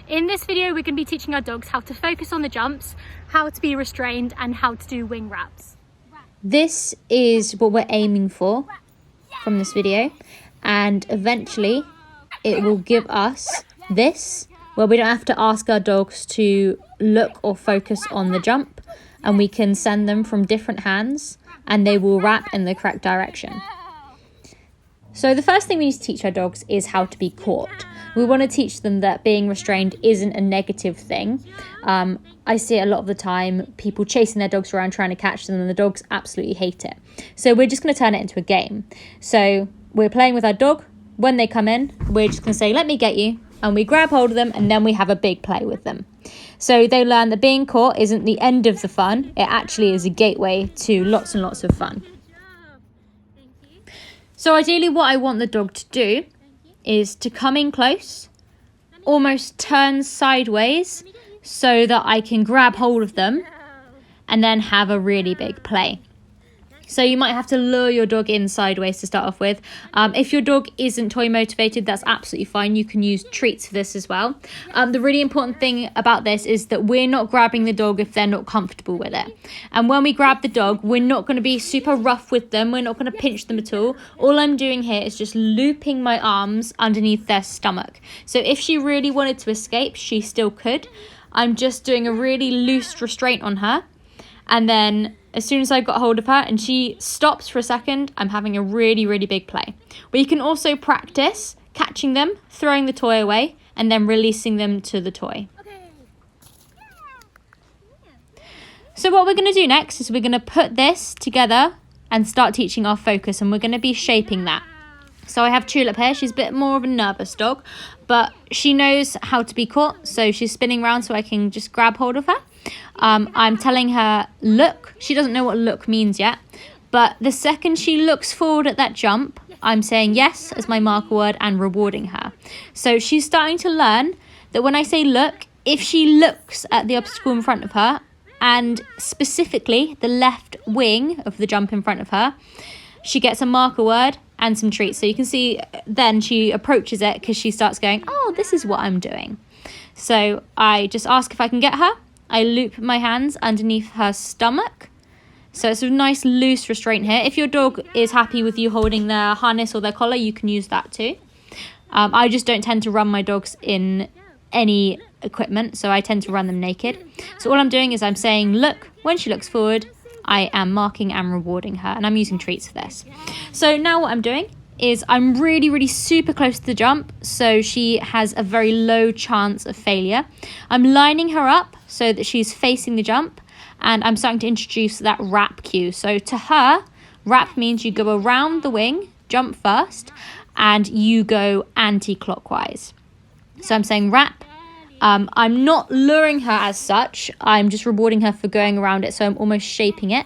In this video, we're going to be teaching our dogs how to focus on the jumps, how to be restrained, and how to do wing wraps. This is what we're aiming for from this video, and eventually it will give us this, where we don't have to ask our dogs to look or focus on the jump, and we can send them from different hands and they will wrap in the correct direction. So the first thing we need to teach our dogs is how to be caught. We want to teach them that being restrained isn't a negative thing. I see it a lot of the time, people chasing their dogs around trying to catch them, and the dogs absolutely hate it. So we're just going to turn it into a game. So we're playing with our dog. When they come in, we're just going to say, let me get you. And we grab hold of them, and then we have a big play with them. So they learn that being caught isn't the end of the fun. It actually is a gateway to lots and lots of fun. So ideally what I want the dog to do is to come in close, almost turn sideways so that I can grab hold of them and then have a really big play. So you might have to lure your dog in sideways to start off with. If your dog isn't toy motivated, that's absolutely fine. You can use treats for this as well. The really important thing about this is that we're not grabbing the dog if they're not comfortable with it. And when we grab the dog, we're not going to be super rough with them. We're not going to pinch them at all. All I'm doing here is just looping my arms underneath their stomach. So if she really wanted to escape, she still could. I'm just doing a really loose restraint on her. And then as soon as I got hold of her and she stops for a second, I'm having a really, really big play. We can also practice catching them, throwing the toy away, and then releasing them to the toy. So what we're going to do next is we're going to put this together and start teaching our focus, and we're going to be shaping that. So I have Tulip here. She's a bit more of a nervous dog, but she knows how to be caught. So she's spinning around so I can just grab hold of her. I'm telling her, look. She doesn't know what look means yet. But the second she looks forward at that jump, I'm saying yes as my marker word and rewarding her. So she's starting to learn that when I say look, if she looks at the obstacle in front of her, and specifically the left wing of the jump in front of her, she gets a marker word and some treats. So you can see then she approaches it because she starts going, oh, this is what I'm doing. So I just ask if I can get her. I loop my hands underneath her stomach. So it's a nice loose restraint here. If your dog is happy with you holding their harness or their collar, you can use that too. I just don't tend to run my dogs in any equipment, so I tend to run them naked. So all I'm doing is I'm saying, look, when she looks forward, I am marking and rewarding her, and I'm using treats for this. So now what I'm doing is I'm really, really super close to the jump, so she has a very low chance of failure. I'm lining her up so that she's facing the jump, and I'm starting to introduce that wrap cue. So to her, wrap means you go around the wing, jump first, and you go anti-clockwise. So I'm saying wrap. I'm not luring her as such. I'm just rewarding her for going around it. So I'm almost shaping it.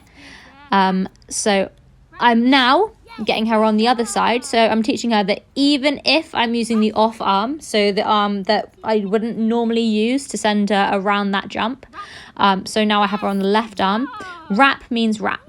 So I'm now getting her on the other side. So I'm teaching her that even if I'm using the off arm, so the arm that I wouldn't normally use to send her around that jump. So now I have her on the left arm. Wrap means wrap.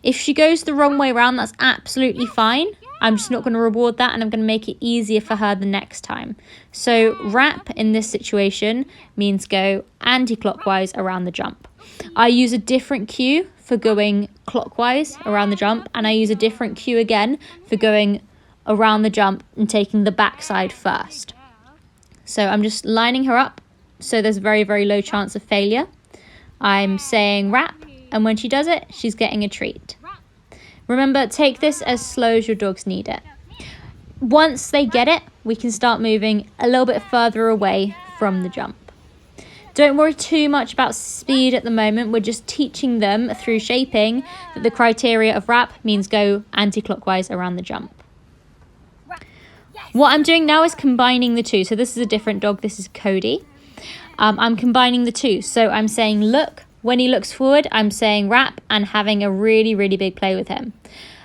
If she goes the wrong way around, that's absolutely fine. I'm just not going to reward that, and I'm going to make it easier for her the next time. So wrap in this situation means go anti-clockwise around the jump. I use a different cue for going clockwise around the jump, and I use a different cue again for going around the jump and taking the backside first. So I'm just lining her up so there's a very, very low chance of failure. I'm saying wrap, and when she does it, she's getting a treat. Remember, take this as slow as your dogs need it. Once they get it, we can start moving a little bit further away from the jump. Don't worry too much about speed at the moment. We're just teaching them through shaping that the criteria of wrap means go anti-clockwise around the jump. What I'm doing now is combining the two. So this is a different dog. This is Cody. I'm combining the two. So I'm saying look. When he looks forward, I'm saying wrap and having a really, really big play with him.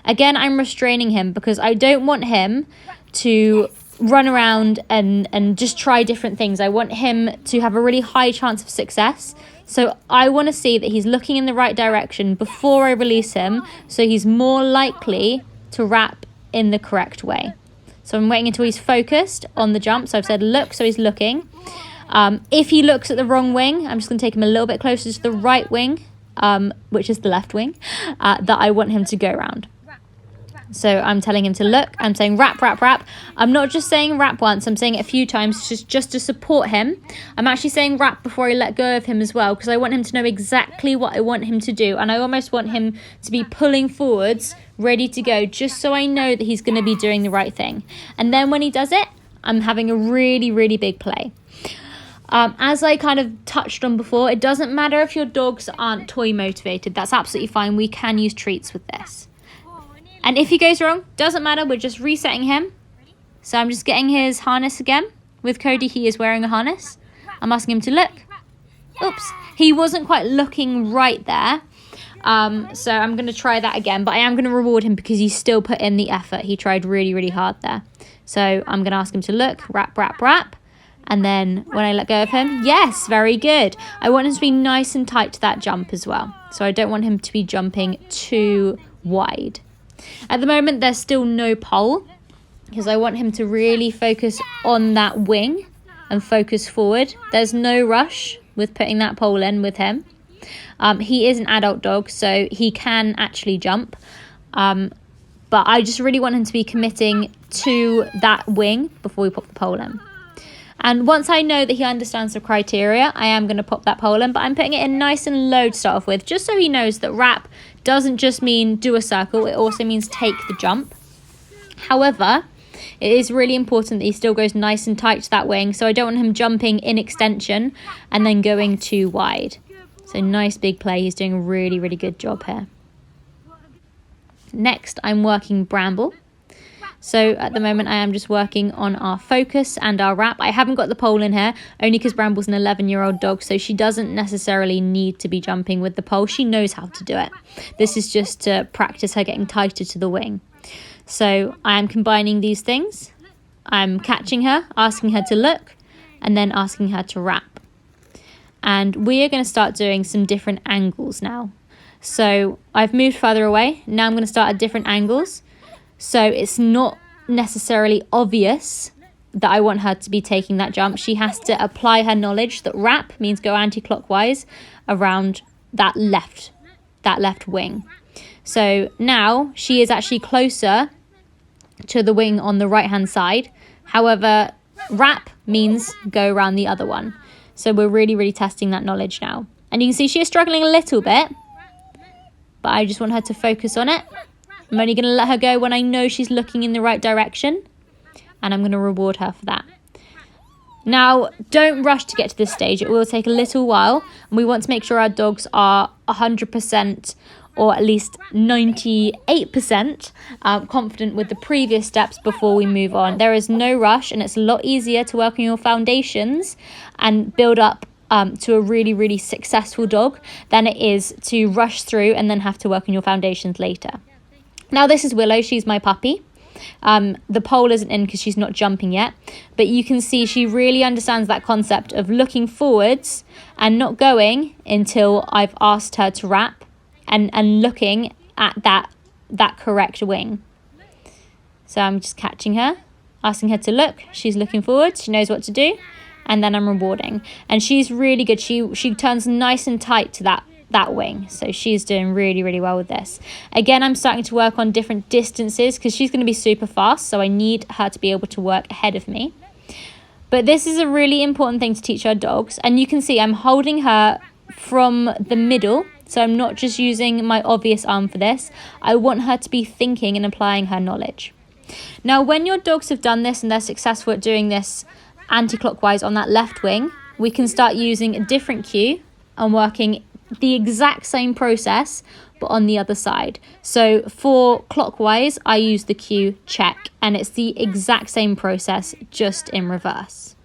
Again, I'm restraining him because I don't want him to run around and just try different things. I want him to have a really high chance of success. So I want to see that he's looking in the right direction before I release him, so he's more likely to wrap in the correct way. So I'm waiting until he's focused on the jump. So I've said look, so he's looking. If he looks at the wrong wing, I'm just going to take him a little bit closer to the right wing, which is the left wing, that I want him to go around. So I'm telling him to look. I'm saying rap, rap, rap. I'm not just saying rap once. I'm saying it a few times just to support him. I'm actually saying rap before I let go of him as well, because I want him to know exactly what I want him to do. And I almost want him to be pulling forwards, ready to go, just so I know that he's going to be doing the right thing. And then when he does it, I'm having a really, really big play. As I kind of touched on before, it doesn't matter if your dogs aren't toy motivated. That's absolutely fine. We can use treats with this. And if he goes wrong, doesn't matter. We're just resetting him. So I'm just getting his harness again. With Cody, he is wearing a harness. I'm asking him to look. Oops. He wasn't quite looking right there. So I'm going to try that again. But I am going to reward him because he still put in the effort. He tried really, really hard there. So I'm going to ask him to look. Rap, rap, rap. And then when I let go of him, yes, very good. I want him to be nice and tight to that jump as well. So I don't want him to be jumping too wide. At the moment, there's still no pole because I want him to really focus on that wing and focus forward. There's no rush with putting that pole in with him. He is an adult dog, so he can actually jump. But I just really want him to be committing to that wing before we pop the pole in. And once I know that he understands the criteria, I am going to pop that pole in, but I'm putting it in nice and low to start off with, just so he knows that wrap doesn't just mean do a circle, it also means take the jump. However, it is really important that he still goes nice and tight to that wing, so I don't want him jumping in extension and then going too wide. So nice big play, he's doing a really, really good job here. Next, I'm working Bramble. So at the moment, I am just working on our focus and our wrap. I haven't got the pole in here, only because Bramble's an 11-year-old dog, so she doesn't necessarily need to be jumping with the pole. She knows how to do it. This is just to practice her getting tighter to the wing. So I am combining these things. I'm catching her, asking her to look, and then asking her to wrap. And we are going to start doing some different angles now. So I've moved further away. Now I'm going to start at different angles. So it's not necessarily obvious that I want her to be taking that jump. She has to apply her knowledge that wrap means go anti-clockwise around that left wing. So now she is actually closer to the wing on the right-hand side. However, wrap means go around the other one. So we're really, really testing that knowledge now. And you can see she is struggling a little bit, but I just want her to focus on it. I'm only going to let her go when I know she's looking in the right direction, and I'm going to reward her for that. Now, don't rush to get to this stage. It will take a little while, and we want to make sure our dogs are 100% or at least 98% confident with the previous steps before we move on. There is no rush, and it's a lot easier to work on your foundations and build up to a really, really successful dog than it is to rush through and then have to work on your foundations later. Now, this is Willow. She's my puppy. The pole isn't in because she's not jumping yet, but you can see she really understands that concept of looking forwards and not going until I've asked her to wrap and looking at that correct wing. So I'm just catching her, asking her to look. She's looking forward. She knows what to do, and then I'm rewarding. And she's really good. She turns nice and tight to that wing, so she's doing really, really well with this. Again, I'm starting to work on different distances because she's going to be super fast, so I need her to be able to work ahead of me. But this is a really important thing to teach our dogs, and you can see I'm holding her from the middle, so I'm not just using my obvious arm for this. I want her to be thinking and applying her knowledge. Now, when your dogs have done this and they're successful at doing this anti-clockwise on that left wing, we can start using a different cue and working the exact same process but on the other side. So for clockwise, I use the cue check, and it's the exact same process just in reverse.